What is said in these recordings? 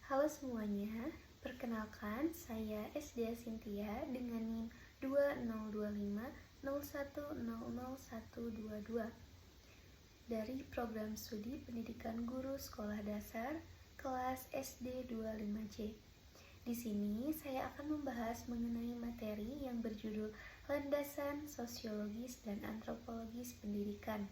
Halo semuanya, perkenalkan saya Esdia Cynthia dengan NIM 202501000122 dari Program Studi Pendidikan Guru Sekolah Dasar kelas SD 25C. Di sini saya akan membahas mengenai materi yang berjudul Landasan Sosiologis dan Antropologis Pendidikan.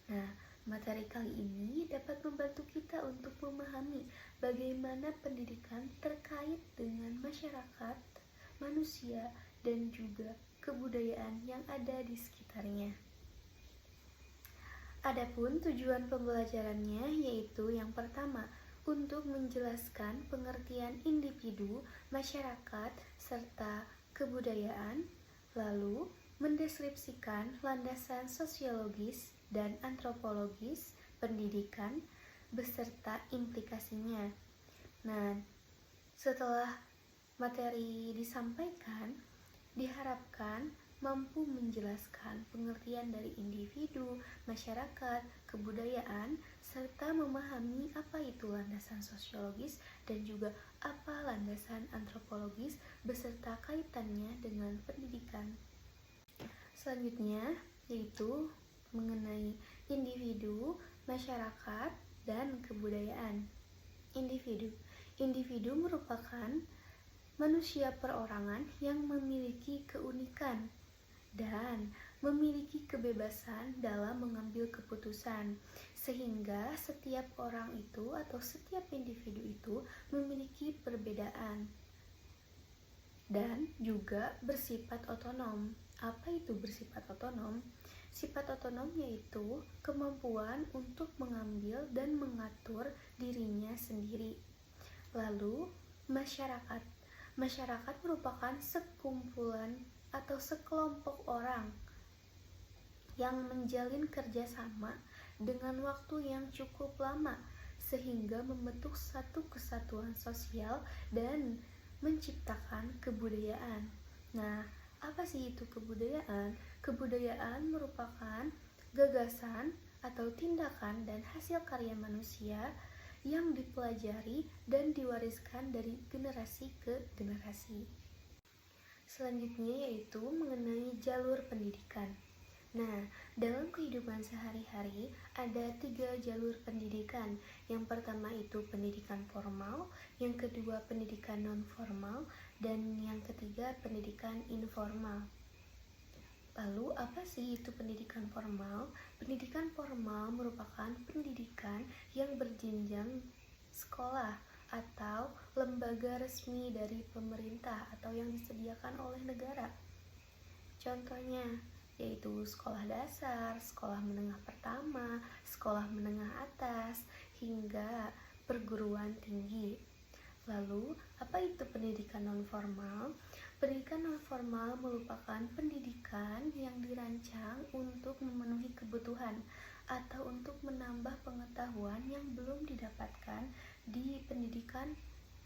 Nah, materi kali ini dapat membantu kita untuk memahami bagaimana pendidikan terkait dengan masyarakat, manusia, dan juga kebudayaan yang ada di sekitarnya. Adapun tujuan pembelajarannya yaitu yang pertama, untuk menjelaskan pengertian individu, masyarakat, serta kebudayaan, lalu mendeskripsikan landasan sosiologis dan antropologis pendidikan beserta implikasinya. Nah, setelah materi disampaikan, diharapkan mampu menjelaskan pengertian dari individu, masyarakat, kebudayaan, serta memahami apa itu landasan sosiologis dan juga apa landasan antropologis beserta kaitannya dengan pendidikan. Selanjutnya yaitu mengenai individu, masyarakat, dan kebudayaan. Individu merupakan manusia perorangan yang memiliki keunikan dan memiliki kebebasan dalam mengambil keputusan, sehingga setiap orang itu atau setiap individu itu memiliki perbedaan dan juga bersifat otonom. Apa itu bersifat otonom? Sifat otonom yaitu kemampuan untuk mengambil dan mengatur dirinya sendiri. Lalu, masyarakat. Masyarakat merupakan sekumpulan atau sekelompok orang yang menjalin kerjasama dengan waktu yang cukup lama sehingga membentuk satu kesatuan sosial dan menciptakan kebudayaan. Nah, apa sih itu kebudayaan? Kebudayaan merupakan gagasan atau tindakan dan hasil karya manusia yang dipelajari dan diwariskan dari generasi ke generasi. Selanjutnya yaitu mengenai jalur pendidikan. Nah, dalam kehidupan sehari-hari ada 3 jalur pendidikan. Yang pertama itu pendidikan formal, yang kedua pendidikan non-formal, dan yang ketiga pendidikan informal. Lalu apa sih itu pendidikan formal? Pendidikan formal merupakan pendidikan yang berjenjang sekolah atau lembaga resmi dari pemerintah atau yang disediakan oleh negara. Contohnya yaitu sekolah dasar, sekolah menengah pertama, sekolah menengah atas, hingga perguruan tinggi. Lalu, apa itu pendidikan non-formal? Pendidikan non-formal merupakan pendidikan yang dirancang untuk memenuhi kebutuhan atau untuk menambah pengetahuan yang belum didapatkan di pendidikan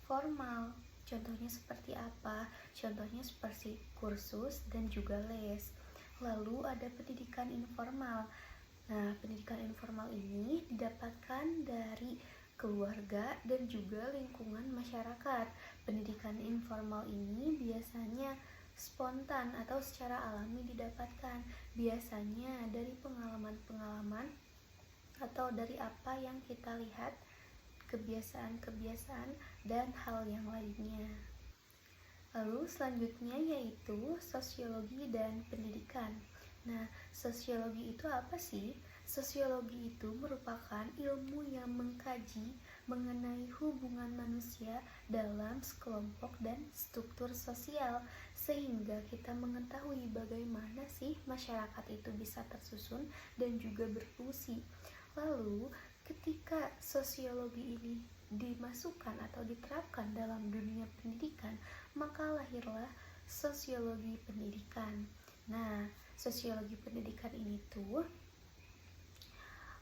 formal. Contohnya seperti apa? Contohnya seperti kursus dan juga les. Lalu ada pendidikan informal. Nah, pendidikan informal ini didapatkan dari keluarga dan juga lingkungan masyarakat. Pendidikan informal ini biasanya spontan atau secara alami didapatkan, biasanya dari pengalaman-pengalaman atau dari apa yang kita lihat, kebiasaan-kebiasaan dan hal yang lainnya. Lalu selanjutnya yaitu sosiologi dan pendidikan. Nah, sosiologi itu apa sih? Sosiologi itu merupakan ilmu yang mengkaji mengenai hubungan manusia dalam sekelompok dan struktur sosial, sehingga kita mengetahui bagaimana sih masyarakat itu bisa tersusun dan juga berfungsi. Lalu, ketika sosiologi ini dimasukkan atau diterapkan dalam dunia pendidikan, maka lahirlah sosiologi pendidikan. Nah, sosiologi pendidikan ini tuh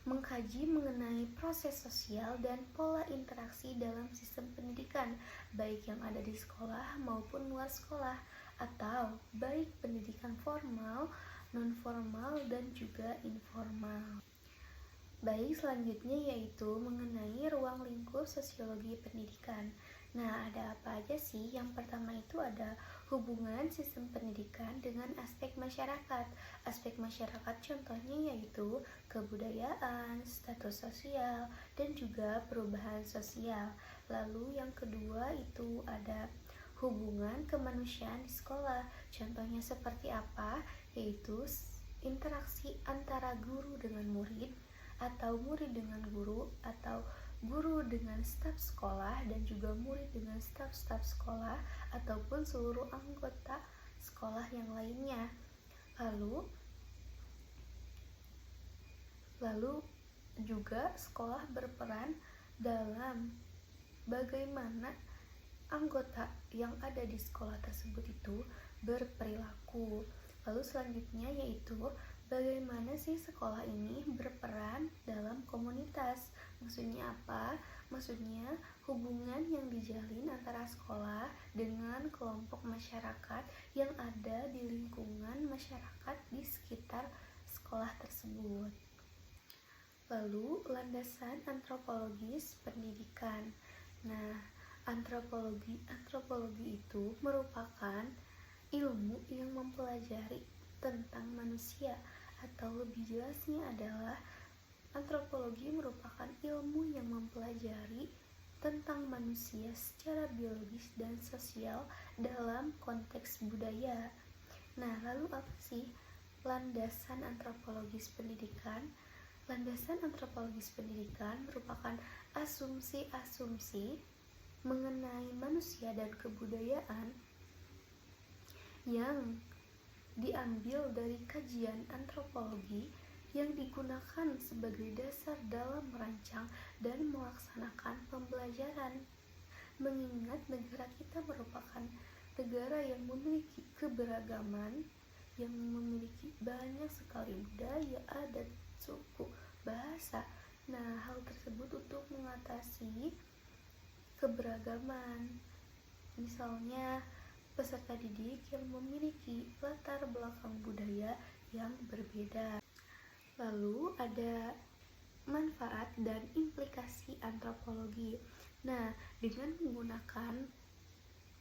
mengkaji mengenai proses sosial dan pola interaksi dalam sistem pendidikan, baik yang ada di sekolah maupun luar sekolah, atau baik pendidikan formal, non-formal, dan juga informal. Baik, selanjutnya yaitu mengenai ruang lingkup sosiologi pendidikan. Nah, ada apa aja sih? Yang pertama itu ada hubungan sistem pendidikan dengan aspek masyarakat. Aspek masyarakat contohnya yaitu kebudayaan, status sosial, dan juga perubahan sosial. Lalu yang kedua itu ada hubungan kemanusiaan di sekolah. Contohnya seperti apa? Yaitu interaksi antara guru dengan murid, atau murid dengan guru, atau guru dengan staf sekolah, dan juga murid dengan staf-staf sekolah ataupun seluruh anggota sekolah yang lainnya. Lalu juga sekolah berperan dalam bagaimana anggota yang ada di sekolah tersebut itu berperilaku. Lalu selanjutnya yaitu bagaimana sih sekolah ini berperan dalam komunitas. Maksudnya apa? Maksudnya hubungan yang dijalin antara sekolah dengan kelompok masyarakat yang ada di lingkungan masyarakat di sekitar sekolah tersebut. Lalu landasan antropologis pendidikan. Nah, antropologi itu merupakan ilmu yang mempelajari tentang manusia, atau lebih jelasnya adalah antropologi merupakan ilmu yang mempelajari tentang manusia secara biologis dan sosial dalam konteks budaya. Nah, lalu apa sih landasan antropologis pendidikan? Landasan antropologis pendidikan merupakan asumsi-asumsi mengenai manusia dan kebudayaan yang diambil dari kajian antropologi yang digunakan sebagai dasar dalam merancang dan melaksanakan pembelajaran. Mengingat negara kita merupakan negara yang memiliki keberagaman, yang memiliki banyak sekali budaya, adat, suku, bahasa. Nah, hal tersebut untuk mengatasi keberagaman. Misalnya, peserta didik yang memiliki latar belakang budaya yang berbeda. Lalu ada manfaat dan implikasi antropologi. Nah, dengan menggunakan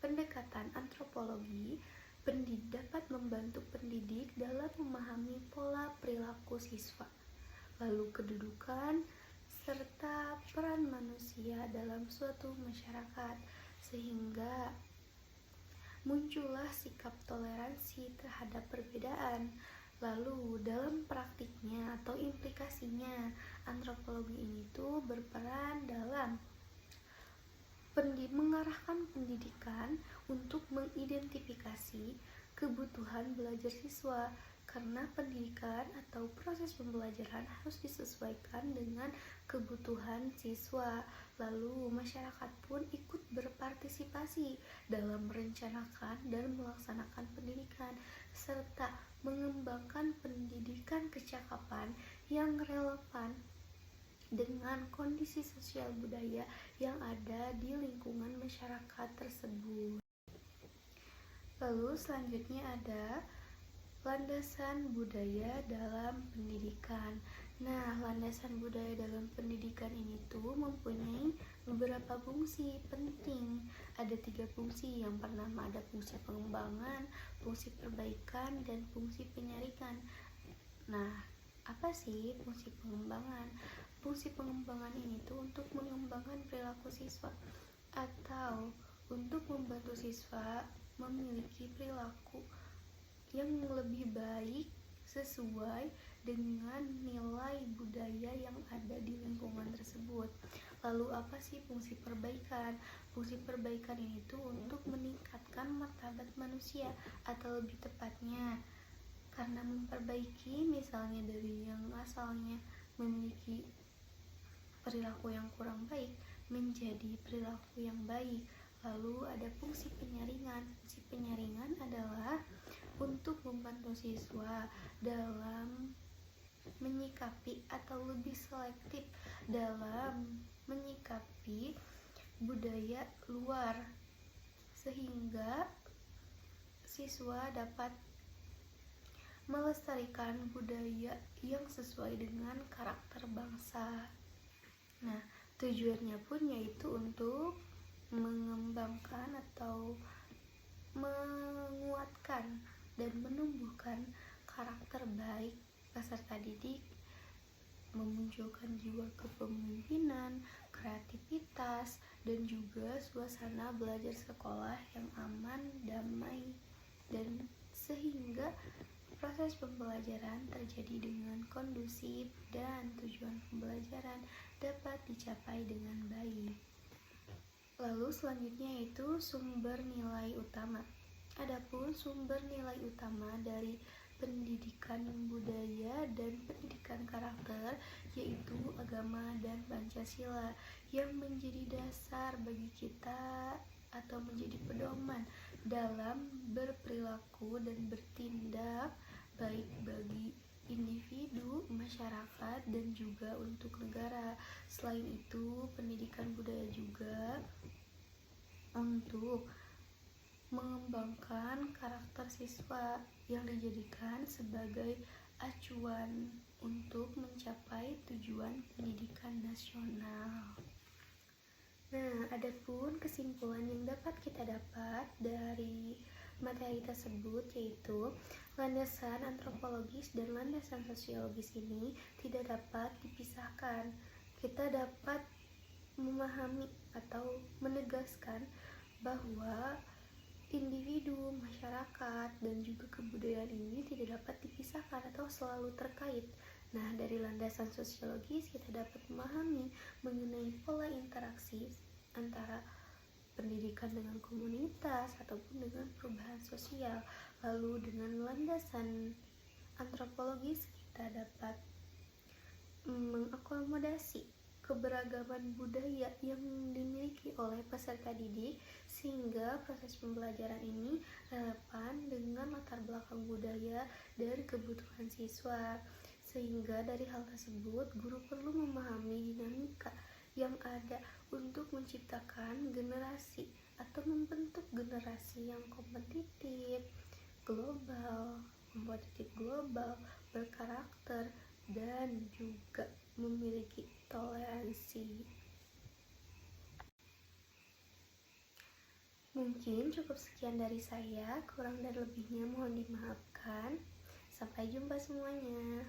pendekatan antropologi, pendidik dapat membantu pendidik dalam memahami pola perilaku siswa, lalu kedudukan serta peran manusia dalam suatu masyarakat, sehingga muncullah sikap toleransi terhadap perbedaan. Lalu dalam praktiknya atau implikasinya, antropologi ini tuh berperan dalam mengarahkan pendidikan untuk mengidentifikasi kebutuhan belajar siswa, karena pendidikan atau proses pembelajaran harus disesuaikan dengan kebutuhan siswa. Lalu masyarakat pun ikut berpartisipasi dalam merencanakan dan melaksanakan pendidikan, serta mengembangkan pendidikan kecakapan yang relevan dengan kondisi sosial budaya yang ada di lingkungan masyarakat tersebut. Lalu selanjutnya ada landasan budaya dalam pendidikan. Nah, landasan budaya dalam pendidikan ini tuh mempunyai beberapa fungsi penting. Ada 3 fungsi. Yang pertama ada fungsi pengembangan, fungsi perbaikan, dan fungsi penyaringan. Nah, apa sih fungsi pengembangan? Fungsi pengembangan ini tuh untuk mengembangkan perilaku siswa atau untuk membantu siswa memiliki perilaku yang lebih baik sesuai dengan nilai budaya yang ada di lingkungan tersebut. Lalu apa sih fungsi perbaikan? Fungsi perbaikan ini tuh untuk meningkatkan martabat manusia, atau lebih tepatnya karena memperbaiki misalnya dari yang asalnya memiliki perilaku yang kurang baik menjadi perilaku yang baik. Lalu ada fungsi penyaringan. Fungsi penyaringan adalah untuk membantu siswa dalam menyikapi atau lebih selektif dalam menyikapi budaya luar, sehingga siswa dapat melestarikan budaya yang sesuai dengan karakter bangsa. Nah, tujuannya pun yaitu untuk mengembangkan atau menguatkan dan menumbuhkan karakter baik peserta didik, memunculkan jiwa kepemimpinan, kreativitas, dan juga suasana belajar sekolah yang aman, damai, dan sehingga proses pembelajaran terjadi dengan kondusif dan tujuan pembelajaran dapat dicapai dengan baik. Lalu selanjutnya yaitu sumber nilai utama. Adapun sumber nilai utama dari pendidikan budaya dan pendidikan karakter yaitu agama dan Pancasila yang menjadi dasar bagi kita atau menjadi pedoman dalam berperilaku dan bertindak baik bagi individu, masyarakat, dan juga untuk negara. Selain itu, pendidikan budaya juga untuk mengembangkan karakter siswa yang dijadikan sebagai acuan untuk mencapai tujuan pendidikan nasional. Nah, adapun kesimpulan yang dapat kita dapat dari materi tersebut yaitu landasan antropologis dan landasan sosiologis ini tidak dapat dipisahkan. Kita dapat memahami atau menegaskan bahwa individu, masyarakat, dan juga kebudayaan ini tidak dapat dipisahkan atau selalu terkait. Nah, dari landasan sosiologis kita dapat memahami mengenai pola interaksi antara pendidikan dengan komunitas ataupun dengan perubahan sosial. Lalu dengan landasan antropologis kita dapat mengakomodasi keberagaman budaya yang dimiliki oleh peserta didik sehingga proses pembelajaran ini relevan dengan latar belakang budaya dan kebutuhan siswa. Sehingga dari hal tersebut guru perlu memahami dinamika yang ada untuk menciptakan generasi atau membentuk generasi yang kompetitif, global, berkarakter, dan juga memiliki toleransi. Mungkin cukup sekian dari saya, kurang dan lebihnya mohon dimaafkan. Sampai jumpa semuanya.